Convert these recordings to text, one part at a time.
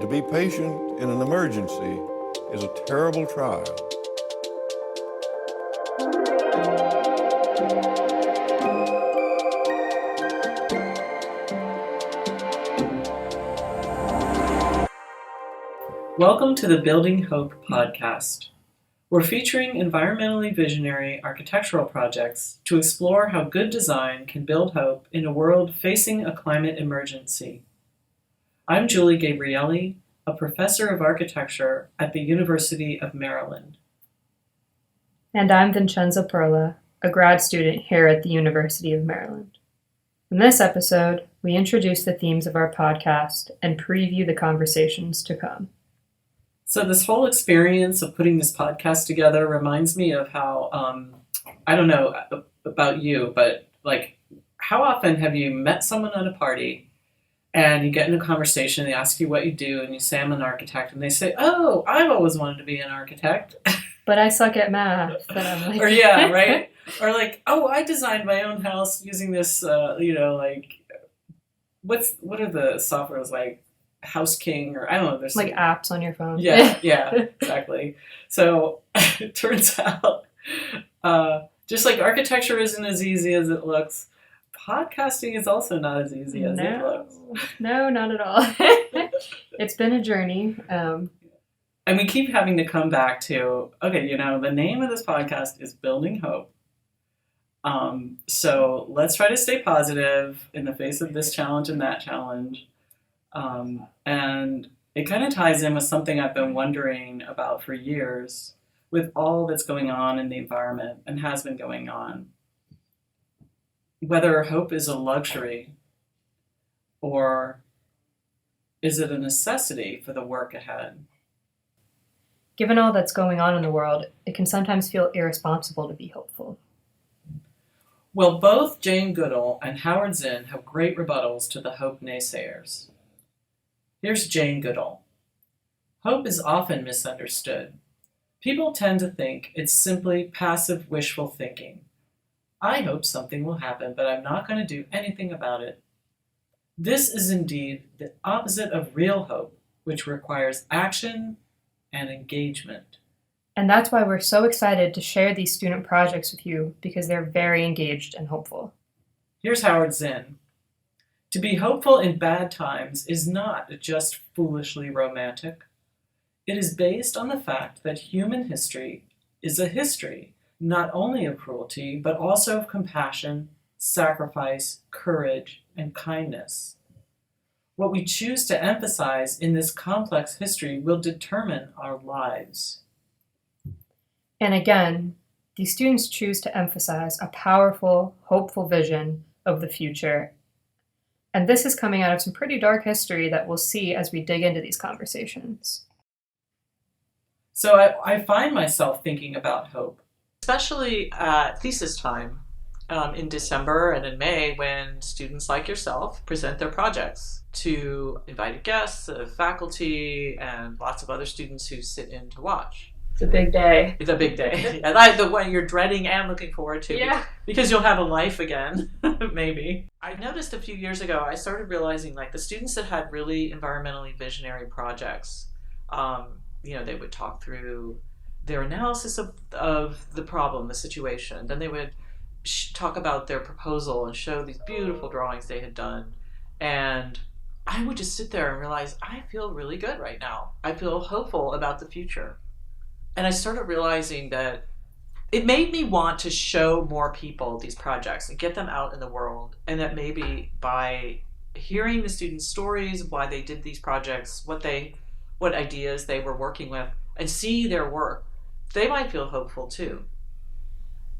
be patient in an emergency is a terrible trial. Welcome to the Building Hope podcast. We're featuring environmentally visionary architectural projects to explore how good design can build hope in a world facing a climate emergency. I'm Julie Gabrielli, a professor of architecture at the University of Maryland. And I'm Vincenza Perla, a grad student here at the University of Maryland. In this episode, we introduce the themes of our podcast and preview the conversations to come. So this whole experience of putting this podcast together reminds me of how, I don't know about you, but like, how often have you met someone at a party and you get in a conversation, they ask you what you do, and you say, I'm an architect, and they say, oh, I've always wanted to be an architect. But I suck at math. And I'm like... Or yeah, right? Or like, oh, I designed my own house using this, what are the softwares like? House King, or I don't know, there's like apps on your phone. Yeah, exactly. So it turns out just like architecture isn't as easy as it looks, podcasting is also not as easy as it looks. No, not at all. It's been a journey. And we keep having to come back to, okay, the name of this podcast is Building Hope. So let's try to stay positive in the face of this challenge and that challenge. And it kind of ties in with something I've been wondering about for years with all that's going on in the environment and has been going on. Whether hope is a luxury or is it a necessity for the work ahead? Given all that's going on in the world, it can sometimes feel irresponsible to be hopeful. Well, both Jane Goodall and Howard Zinn have great rebuttals to the hope naysayers. Here's Jane Goodall. Hope is often misunderstood. People tend to think it's simply passive wishful thinking. I hope something will happen, but I'm not going to do anything about it. This is indeed the opposite of real hope, which requires action and engagement. And that's why we're so excited to share these student projects with you, because they're very engaged and hopeful. Here's Howard Zinn. To be hopeful in bad times is not just foolishly romantic. It is based on the fact that human history is a history not only of cruelty, but also of compassion, sacrifice, courage, and kindness. What we choose to emphasize in this complex history will determine our lives. And again, these students choose to emphasize a powerful, hopeful vision of the future. And this is coming out of some pretty dark history that we'll see as we dig into these conversations. So I find myself thinking about hope, especially at Thesis Time in December and in May, when students like yourself present their projects to invited guests, faculty, and lots of other students who sit in to watch. It's a big day. It's a big day. And the one you're dreading and looking forward to. Yeah. Because you'll have a life again, maybe. I noticed a few years ago, I started realizing like the students that had really environmentally visionary projects, they would talk through their analysis of the problem, the situation. Then they would talk about their proposal and show these beautiful drawings they had done. And I would just sit there and realize, I feel really good right now. I feel hopeful about the future. And I started realizing that it made me want to show more people these projects and get them out in the world. And that maybe by hearing the students' stories, why they did these projects, what ideas they were working with, and see their work, they might feel hopeful too.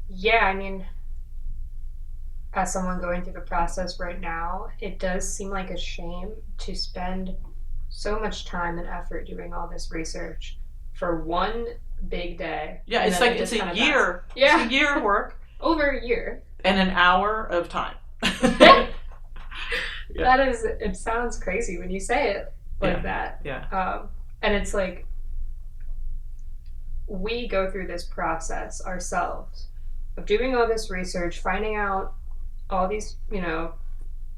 Yeah, I mean, as someone going through the process right now, it does seem like a shame to spend so much time and effort doing all this research for one big day. Yeah, it's like it's a year. Yeah. It's a year of work. Over a year. And an hour of time. Yeah. It sounds crazy when you say it like that. Yeah. And it's like, we go through this process ourselves of doing all this research, finding out all these,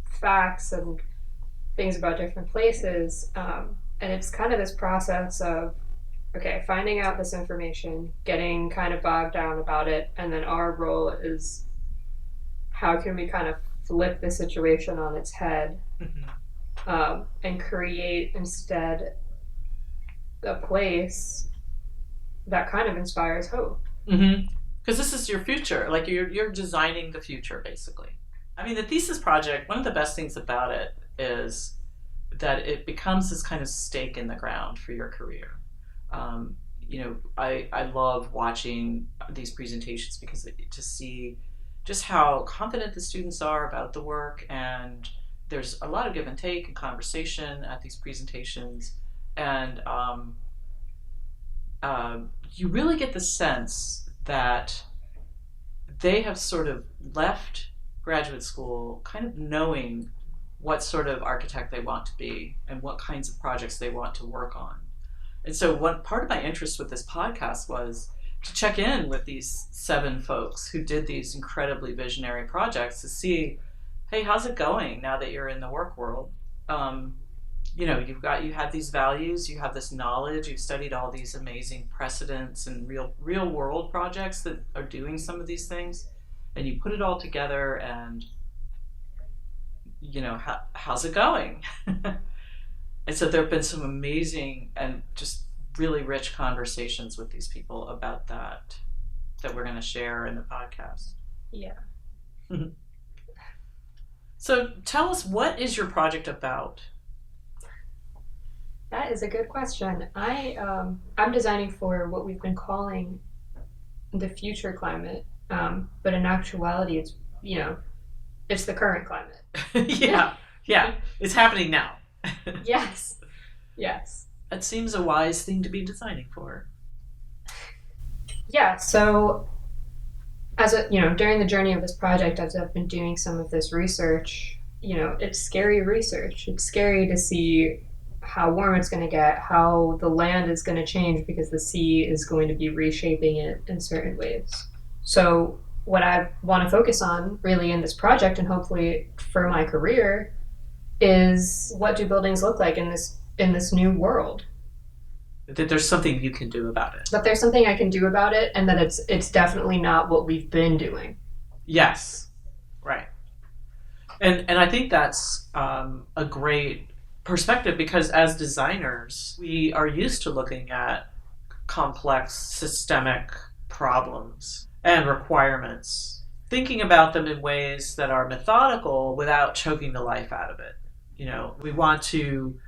facts and things about different places. And it's kind of this process of, okay, finding out this information, getting kind of bogged down about it, and then our role is how can we kind of flip the situation on its head, and create instead a place that kind of inspires hope. Because this is your future. Like you're designing the future, basically. I mean, the thesis project, one of the best things about it is that it becomes this kind of stake in the ground for your career. I love watching these presentations because to see just how confident the students are about the work, and there's a lot of give and take and conversation at these presentations, and you really get the sense that they have sort of left graduate school kind of knowing what sort of architect they want to be and what kinds of projects they want to work on. And so one part of my interest with this podcast was to check in with these 7 folks who did these incredibly visionary projects to see, hey, how's it going now that you're in the work world? You have these values, you have this knowledge, you've studied all these amazing precedents and real world projects that are doing some of these things, and you put it all together, and how's it going? And so there have been some amazing and just really rich conversations with these people about that we're going to share in the podcast. Yeah. So tell us, what is your project about? That is a good question. I'm designing for what we've been calling the future climate, but in actuality, it's the current climate. yeah, it's happening now. Yes. That seems a wise thing to be designing for. Yeah. So, during the journey of this project, as I've been doing some of this research, it's scary research. It's scary to see how warm it's going to get, how the land is going to change because the sea is going to be reshaping it in certain ways. So what I want to focus on really in this project, and hopefully for my career, is what do buildings look like in this new world? That there's something you can do about it. That there's something I can do about it, and that it's definitely not what we've been doing. Yes, right. And I think that's a great perspective, because as designers, we are used to looking at complex systemic problems and requirements, thinking about them in ways that are methodical without choking the life out of it. We want to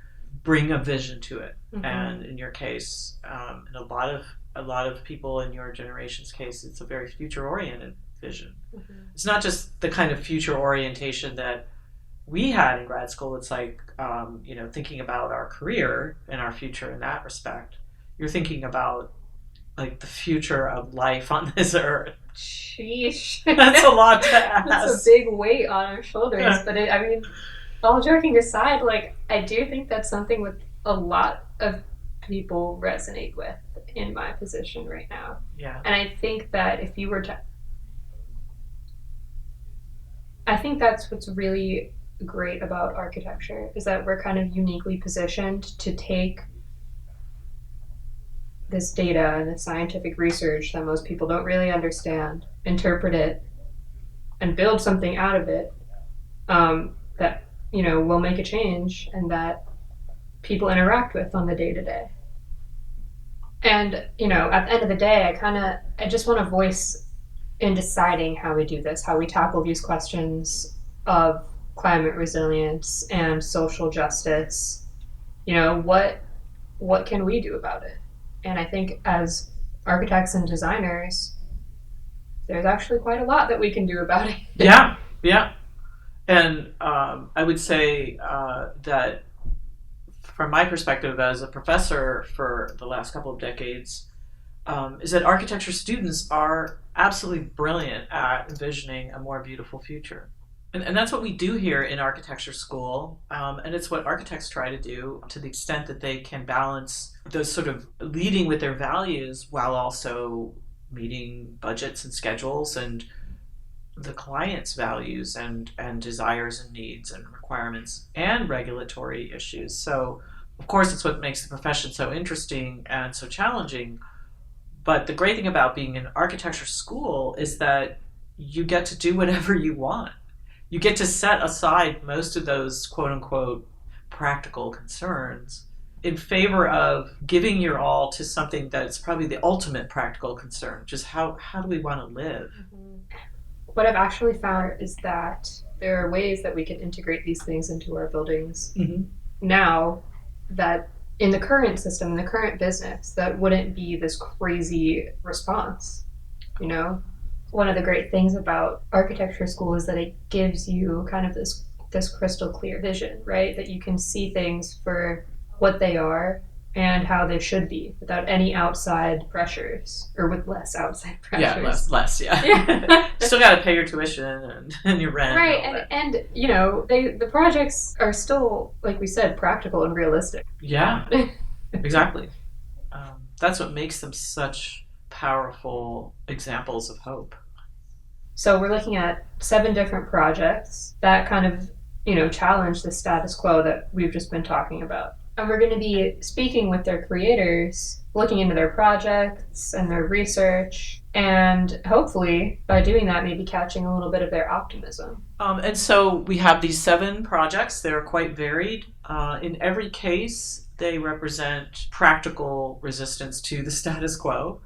bring a vision to it. Mm-hmm. And in your case, and a lot of people in your generation's case, it's a very future-oriented vision. Mm-hmm. It's not just the kind of future orientation that we had in grad school. It's like, thinking about our career and our future in that respect. You're thinking about like the future of life on this earth. Sheesh. That's a lot to ask. That's a big weight on our shoulders. But all joking aside, I do think that's something with a lot of people resonate with in my position right now. Yeah. And I think that if you were to... I think that's what's really great about architecture, is that we're kind of uniquely positioned to take this data and the scientific research that most people don't really understand, interpret it, and build something out of it that will make a change and that people interact with on the day-to-day. And at the end of the day, I just want to voice in deciding how we do this, how we tackle these questions of climate resilience and social justice. What can we do about it? And I think as architects and designers, there's actually quite a lot that we can do about it. Yeah. And I would say that from my perspective as a professor for the last couple of decades, is that architecture students are absolutely brilliant at envisioning a more beautiful future. And that's what we do here in architecture school, and it's what architects try to do to the extent that they can balance those sort of leading with their values while also meeting budgets and schedules and the client's values and desires and needs and requirements and regulatory issues. So Of course, it's what makes the profession so interesting and so challenging. But the great thing about being in architecture school is that you get to do whatever you want. You get to set aside most of those quote unquote practical concerns in favor of giving your all to something that's probably the ultimate practical concern, which is how do we want to live? What I've actually found is that there are ways that we can integrate these things into our buildings now that in the current system, in the current business, that wouldn't be this crazy response, you know? One of the great things about architecture school is that it gives you kind of this crystal clear vision, right? That you can see things for what they are and how they should be without any outside pressures, or with less outside pressures. Yeah, less, yeah. You still got to pay your tuition and your rent. Right, and you know, the projects are still, like we said, practical and realistic. Yeah, exactly. That's what makes them such powerful examples of hope. So we're looking at 7 different projects that kind of, you know, challenge the status quo that we've just been talking about. And we're going to be speaking with their creators, looking into their projects and their research, and hopefully by doing that, maybe catching a little bit of their optimism. And so we have these 7 projects. They're quite varied. In every case, they represent practical resistance to the status quo.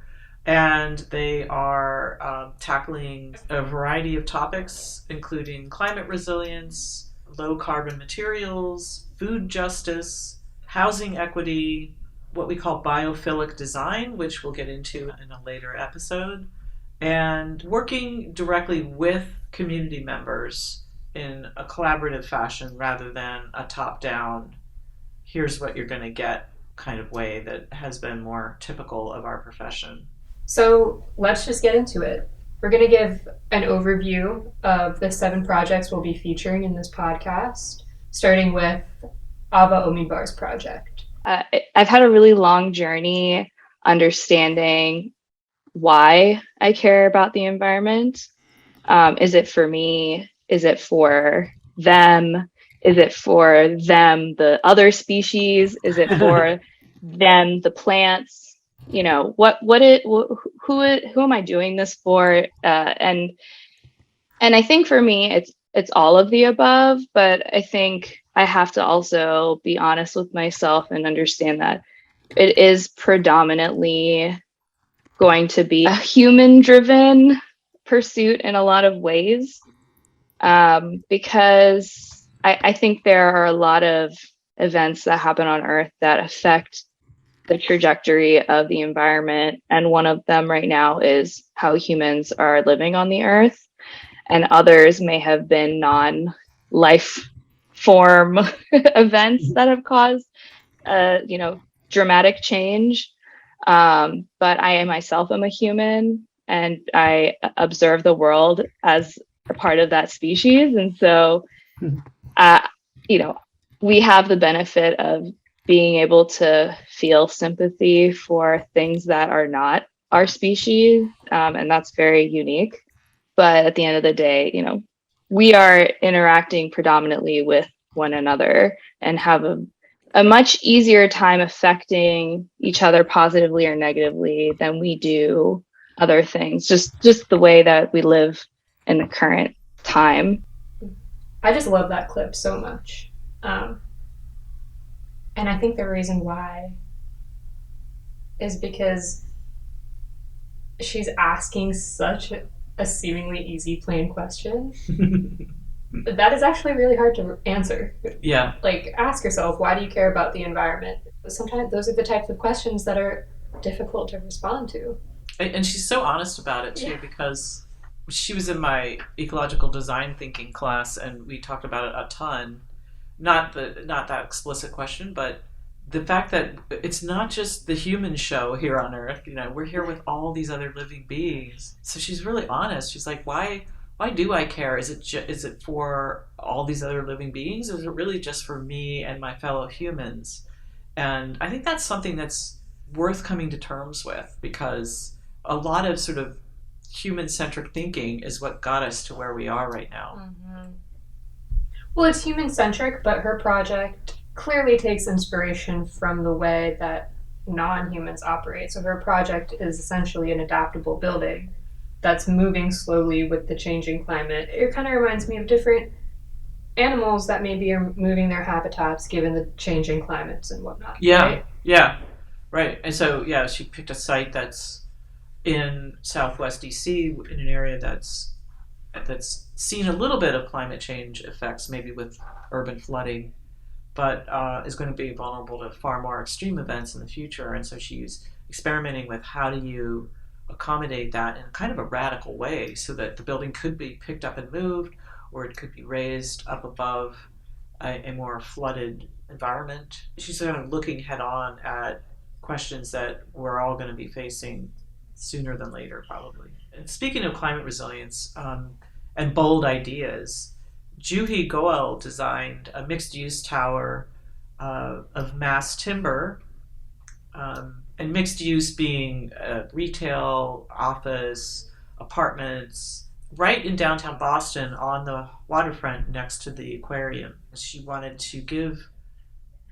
And they are tackling a variety of topics, including climate resilience, low carbon materials, food justice, housing equity, what we call biophilic design, which we'll get into in a later episode, and working directly with community members in a collaborative fashion rather than a top-down, here's what you're going to get kind of way that has been more typical of our profession. So let's just get into it. We're going to give an overview of the 7 projects we'll be featuring in this podcast, starting with Ava Omibar's project. I've had a really long journey understanding why I care about the environment. Is it for me? Is it for them? Is it for them, the other species? Is it for them, the plants? You know, who am I doing this for? And I think for me, it's all of the above, but I think I have to also be honest with myself and understand that it is predominantly going to be a human-driven pursuit in a lot of ways, because I think there are a lot of events that happen on Earth that affect the trajectory of the environment, and one of them right now is how humans are living on the Earth, and others may have been non-life form events that have caused dramatic change. But I myself am a human, and I observe the world as a part of that species, and so we have the benefit of being able to feel sympathy for things that are not our species, and that's very unique. But at the end of the day, we are interacting predominantly with one another and have a much easier time affecting each other positively or negatively than we do other things, just the way that we live in the current time. I just love that clip so much. And I think the reason why is because she's asking such a seemingly easy, plain question. That is actually really hard to answer. Yeah. Like, ask yourself, why do you care about the environment? Sometimes those are the types of questions that are difficult to respond to. And she's so honest about it, too, because she was in my ecological design thinking class, and we talked about it a ton. Not that explicit question, but the fact that it's not just the human show here on Earth. We're here with all these other living beings. So she's really honest. She's like, why do I care? Is it for all these other living beings, or is it really just for me and my fellow humans? And I think that's something that's worth coming to terms with, because a lot of sort of human-centric thinking is what got us to where we are right now. Mm-hmm. Well, it's human-centric, but her project clearly takes inspiration from the way that non-humans operate. So her project is essentially an adaptable building that's moving slowly with the changing climate. It kind of reminds me of different animals that maybe are moving their habitats given the changing climates and whatnot. Yeah, right? yeah, right. And so, yeah, she picked a site that's in Southwest DC, in an area that's seen a little bit of climate change effects, maybe with urban flooding, but is going to be vulnerable to far more extreme events in the future. And so she's experimenting with how do you accommodate that in kind of a radical way so that the building could be picked up and moved, or it could be raised up above a more flooded environment. She's kind of looking head on at questions that we're all going to be facing sooner than later, probably. And speaking of climate resilience and bold ideas, Juhi Goel designed a mixed-use tower of mass timber, and mixed use being retail, office, apartments, right in downtown Boston on the waterfront next to the aquarium. She wanted to give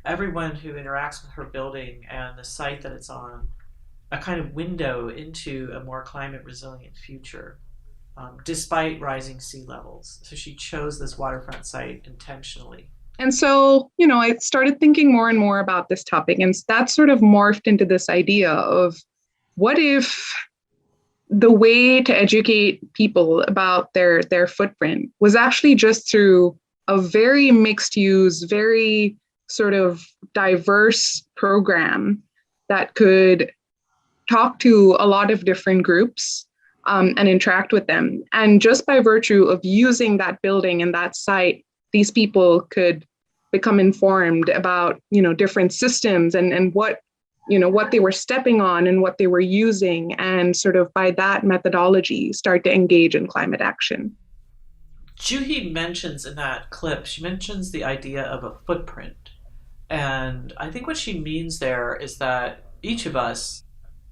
everyone who interacts with her building and the site that it's on a kind of window into a more climate resilient future, despite rising sea levels. So she chose this waterfront site intentionally. And so, I started thinking more and more about this topic, and that sort of morphed into this idea of what if the way to educate people about their footprint was actually just through a very mixed use, very sort of diverse program that could talk to a lot of different groups and interact with them. And just by virtue of using that building and that site, these people could become informed about, different systems and what they were stepping on and what they were using, and sort of by that methodology start to engage in climate action. Juhi mentions in that clip, she mentions the idea of a footprint. And I think what she means there is that each of us,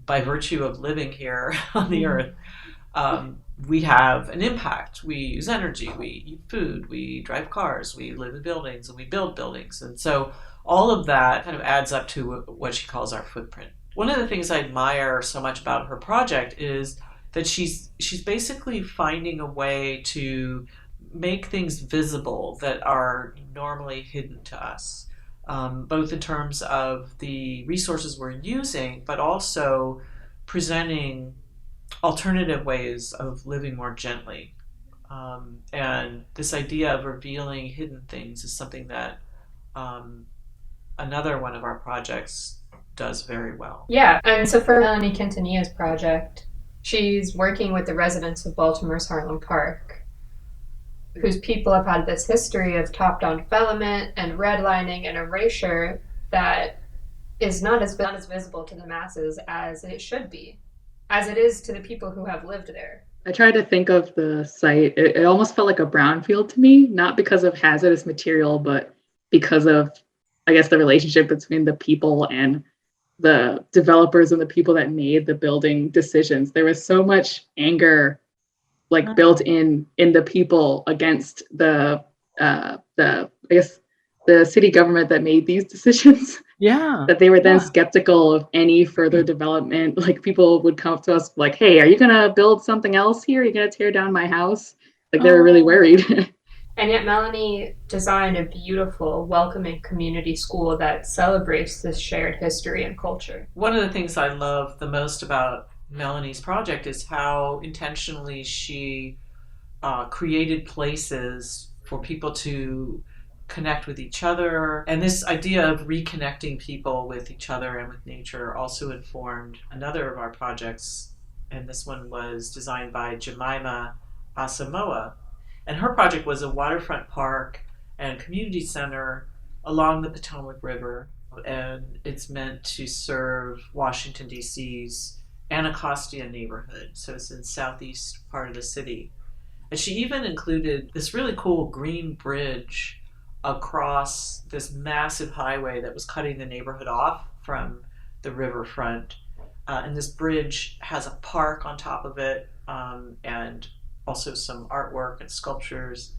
by virtue of living here on the earth, we have an impact. We use energy, we eat food, we drive cars, we live in buildings, and we build buildings. And so all of that kind of adds up to what she calls our footprint. One of the things I admire so much about her project is that she's basically finding a way to make things visible that are normally hidden to us, both in terms of the resources we're using, but also presenting alternative ways of living more gently. And this idea of revealing hidden things is something that another one of our projects does very well. Yeah, and so for Melanie Quintanilla's project, she's working with the residents of Baltimore's Harlem Park, whose people have had this history of top-down development and redlining and erasure that is not as visible to the masses as it should be, as it is to the people who have lived there. I tried to think of the site. It almost felt like a brownfield to me, not because of hazardous material, but because of, I guess, the relationship between the people and the developers and the people that made the building decisions. There was so much anger, like built in the people against the I guess the city government that made these decisions. Yeah. That they were then skeptical of any further development. Like people would come up to us like, hey, are you gonna build something else here? Are you gonna tear down my house? Like they were really worried. And yet Melanie designed a beautiful, welcoming community school that celebrates this shared history and culture. One of the things I love the most about Melanie's project is how intentionally she created places for people to connect with each other. And this idea of reconnecting people with each other and with nature also informed another of our projects. And this one was designed by Jemima Asamoah. And her project was a waterfront park and community center along the Potomac River. And it's meant to serve Washington, D.C.'s Anacostia neighborhood. So it's in the southeast part of the city. And she even included this really cool green bridge across this massive highway that was cutting the neighborhood off from the riverfront. And this bridge has a park on top of it, and also some artwork and sculptures.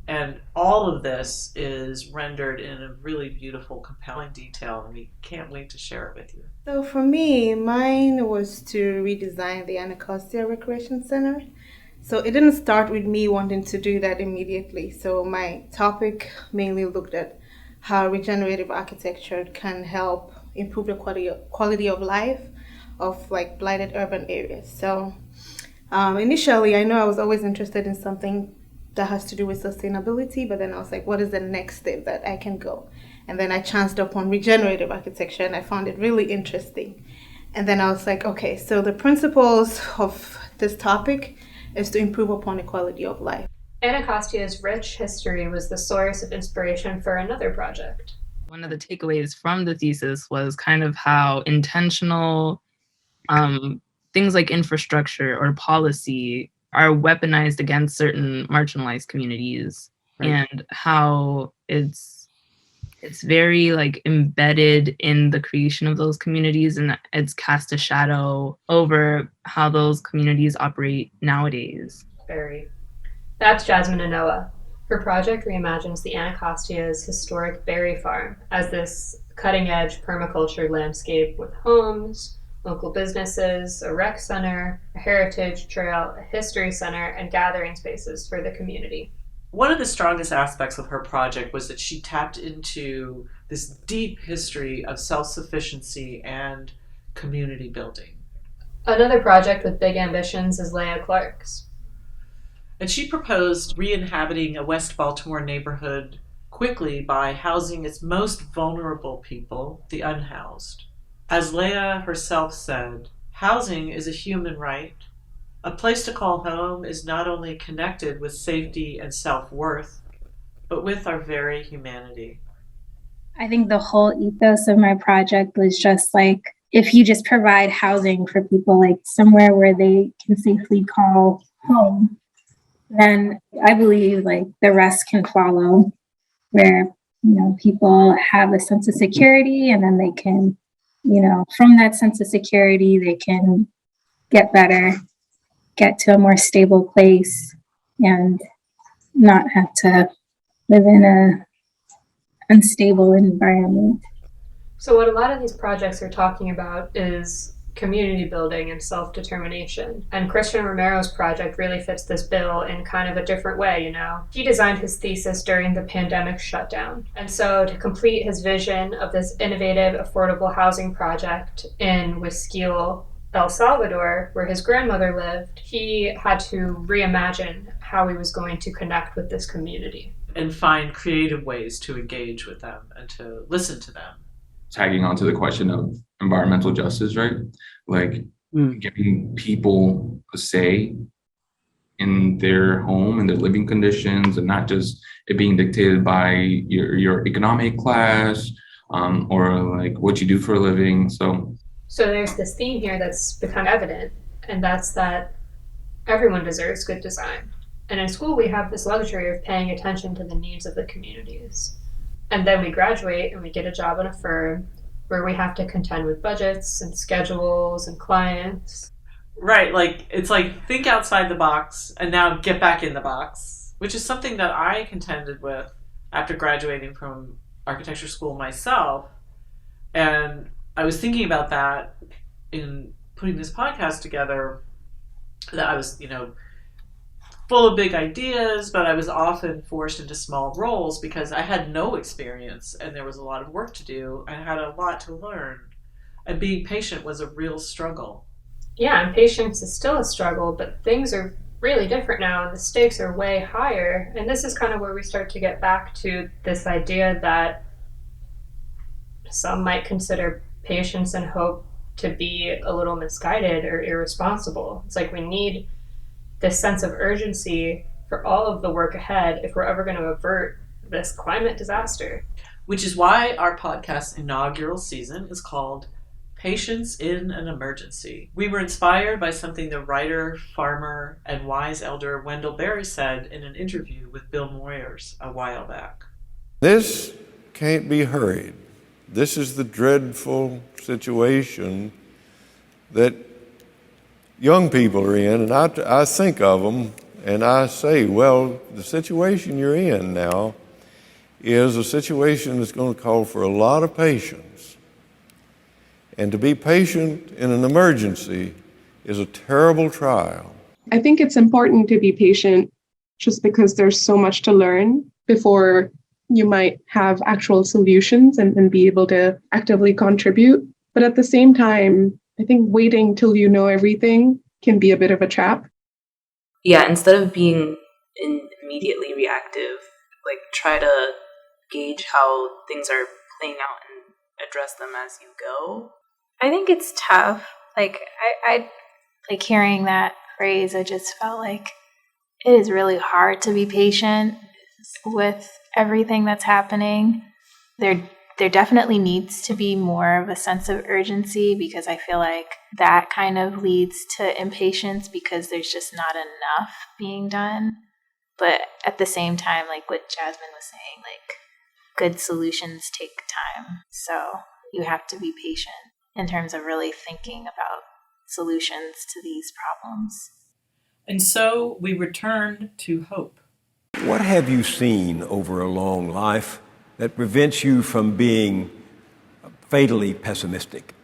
And all of this is rendered in a really beautiful, compelling detail, and we can't wait to share it with you. So for me, mine was to redesign the Anacostia Recreation Center. So it didn't start with me wanting to do that immediately. So my topic mainly looked at how regenerative architecture can help improve the quality of life of like blighted urban areas. So initially, I know I was always interested in something that has to do with sustainability, but then I was like, what is the next step that I can go? And then I chanced upon regenerative architecture and I found it really interesting. And then I was like, okay, so the principles of this topic is to improve upon the quality of life. Anacostia's rich history was the source of inspiration for another project. One of the takeaways from the thesis was kind of how intentional things like infrastructure or policy are weaponized against certain marginalized communities, right? And how it's very like embedded in the creation of those communities, and it's cast a shadow over how those communities operate nowadays. Very. That's Jasmine Anoa. Her project reimagines the Anacostia's historic berry farm as this cutting-edge permaculture landscape with homes, local businesses, a rec center, a heritage trail, a history center, and gathering spaces for the community. One of the strongest aspects of her project was that she tapped into this deep history of self-sufficiency and community building. Another project with big ambitions is Leah Clark's. And she proposed re-inhabiting a West Baltimore neighborhood quickly by housing its most vulnerable people, the unhoused. As Leah herself said, housing is a human right. A place to call home is not only connected with safety and self-worth, but with our very humanity. I think the whole ethos of my project was just like, if you just provide housing for people, like somewhere where they can safely call home, then I believe like the rest can follow, where, people have a sense of security, and then they can, from that sense of security, they can get better, get to a more stable place, and not have to live in a unstable environment. So what a lot of these projects are talking about is community building and self-determination. And Christian Romero's project really fits this bill in kind of a different way, He designed his thesis during the pandemic shutdown. And so to complete his vision of this innovative, affordable housing project in Huizquil, El Salvador, where his grandmother lived, he had to reimagine how he was going to connect with this community. And find creative ways to engage with them and to listen to them. Tagging onto the question of environmental justice, right? Like giving people a say in their home and their living conditions, and not just it being dictated by your economic class or like what you do for a living. So there's this theme here that's become evident, and that's that everyone deserves good design. And in school, we have this luxury of paying attention to the needs of the communities. And then we graduate and we get a job in a firm where we have to contend with budgets and schedules and clients. Right, it's like think outside the box and now get back in the box, which is something that I contended with after graduating from architecture school myself. And I was thinking about that in putting this podcast together, that I was, full of big ideas, but I was often forced into small roles because I had no experience and there was a lot of work to do. I had a lot to learn. And being patient was a real struggle. Yeah, and patience is still a struggle, but things are really different now and the stakes are way higher. And this is kind of where we start to get back to this idea that some might consider patience and hope to be a little misguided or irresponsible. It's like we need this sense of urgency for all of the work ahead if we're ever going to avert this climate disaster. Which is why our podcast's inaugural season is called Patience in an Emergency. We were inspired by something the writer, farmer, and wise elder Wendell Berry said in an interview with Bill Moyers a while back. This can't be hurried. This is the dreadful situation that young people are in, and I think of them and I say, well, the situation you're in now is a situation that's going to call for a lot of patience. And to be patient in an emergency is a terrible trial. I think it's important to be patient just because there's so much to learn before you might have actual solutions and be able to actively contribute. But at the same time, I think waiting till you know everything can be a bit of a trap. Yeah, instead of being immediately reactive, like try to gauge how things are playing out and address them as you go. I think it's tough. Like I like hearing that phrase. I just felt like it is really hard to be patient with everything that's happening. There definitely needs to be more of a sense of urgency, because I feel like that kind of leads to impatience because there's just not enough being done. But at the same time, like what Jasmine was saying, like good solutions take time. So you have to be patient in terms of really thinking about solutions to these problems. And so we returned to hope. What have you seen over a long life that prevents you from being fatally pessimistic?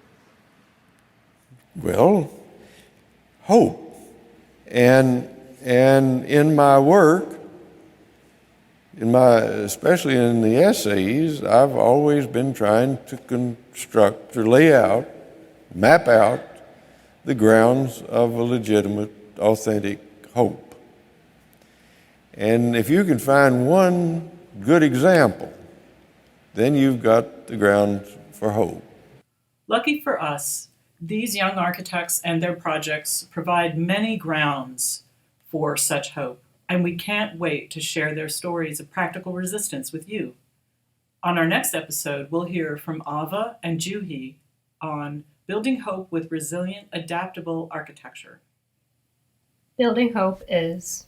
Well, hope. And in my work, especially in the essays, I've always been trying to construct or lay out, map out the grounds of a legitimate, authentic hope. And if you can find one good example, then you've got the grounds for hope. Lucky for us, these young architects and their projects provide many grounds for such hope, and we can't wait to share their stories of practical resistance with you. On our next episode, we'll hear from Ava and Juhi on building hope with resilient, adaptable architecture. Building Hope is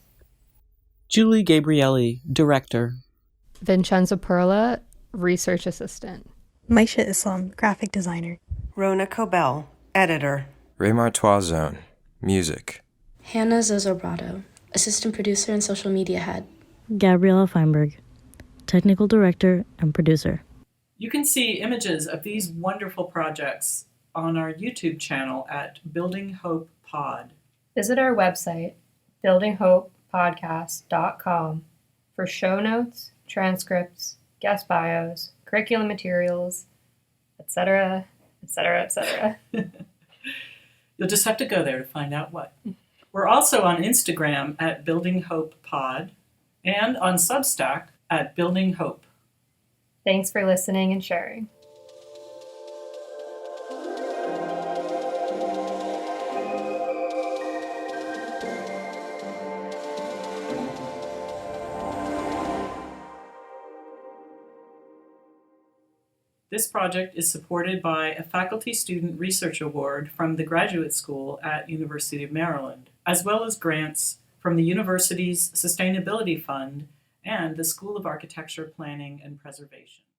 Julie Gabrielli, director. Vincenzo Perla, research assistant. Maisha Islam, graphic designer. Rona Cobell, editor. Raymar Toison, music. Hannah Zozobrado, assistant producer and social media head. Gabriella Feinberg, technical director and producer. You can see images of these wonderful projects on our YouTube channel at Building Hope Pod. Visit our website, buildinghopepodcast.com, for show notes, transcripts, guest bios, curriculum materials, etc., etc., etc. You'll just have to go there to find out what. We're also on Instagram at Building Hope Pod and on Substack at Building Hope. Thanks for listening and sharing. This project is supported by a Faculty Student Research Award from the Graduate School at University of Maryland, as well as grants from the university's Sustainability Fund and the School of Architecture, Planning, and Preservation.